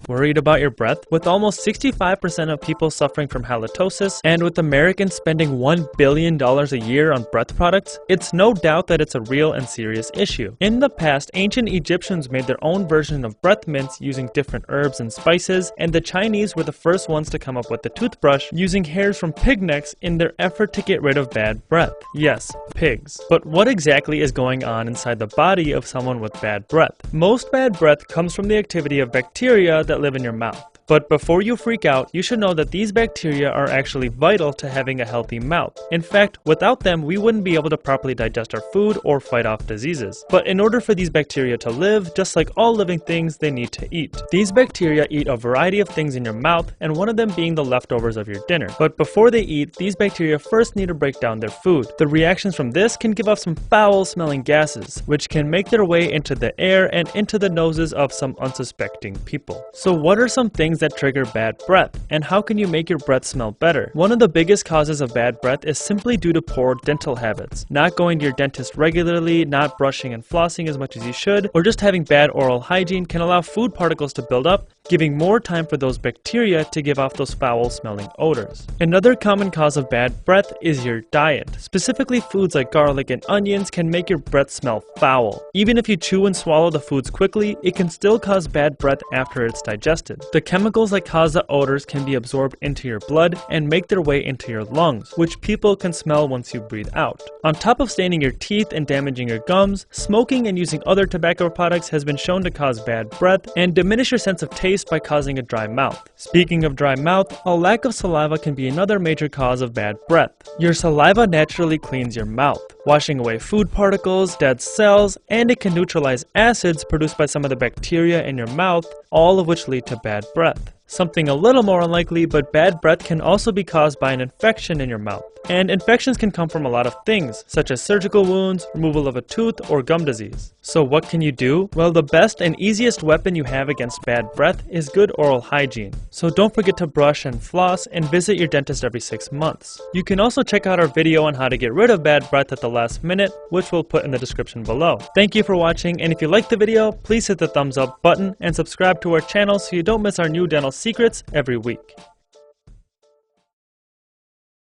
Worried about your breath? With almost 65% of people suffering from halitosis, and with Americans spending $1 billion a year on breath products, it's no doubt that it's a real and serious issue. In the past, ancient Egyptians made their own version of breath mints using different herbs and spices, and the Chinese were the first ones to come up with the toothbrush using hairs from pig necks in their effort to get rid of bad breath. Yes, pigs. But what exactly is going on inside the body of someone with bad breath? Most bad breath comes from the activity of bacteria that live in your mouth. But before you freak out, you should know that these bacteria are actually vital to having a healthy mouth. In fact, without them, we wouldn't be able to properly digest our food or fight off diseases. But in order for these bacteria to live, just like all living things, they need to eat. These bacteria eat a variety of things in your mouth, and one of them being the leftovers of your dinner. But before they eat, these bacteria first need to break down their food. The reactions from this can give off some foul-smelling gases, which can make their way into the air and into the noses of some unsuspecting people. So what are some things that trigger bad breath, and how can you make your breath smell better? One of the biggest causes of bad breath is simply due to poor dental habits. Not going to your dentist regularly, not brushing and flossing as much as you should, or just having bad oral hygiene can allow food particles to build up, giving more time for those bacteria to give off those foul-smelling odors. Another common cause of bad breath is your diet. Specifically, foods like garlic and onions can make your breath smell foul. Even if you chew and swallow the foods quickly, it can still cause bad breath after it's digested. The chemicals that cause the odors can be absorbed into your blood and make their way into your lungs, which people can smell once you breathe out. On top of staining your teeth and damaging your gums, smoking and using other tobacco products has been shown to cause bad breath and diminish your sense of taste by causing a dry mouth. Speaking of dry mouth, a lack of saliva can be another major cause of bad breath. Your saliva naturally cleans your mouth, washing away food particles, dead cells, and it can neutralize acids produced by some of the bacteria in your mouth, all of which lead to bad breath. Something a little more unlikely, but bad breath can also be caused by an infection in your mouth. And infections can come from a lot of things, such as surgical wounds, removal of a tooth, or gum disease. So what can you do? Well, the best and easiest weapon you have against bad breath is good oral hygiene. So don't forget to brush and floss and visit your dentist every 6 months. You can also check out our video on how to get rid of bad breath at the last minute, which we'll put in the description below. Thank you for watching, and if you liked the video, please hit the thumbs up button and subscribe to our channel so you don't miss our new dental secrets every week.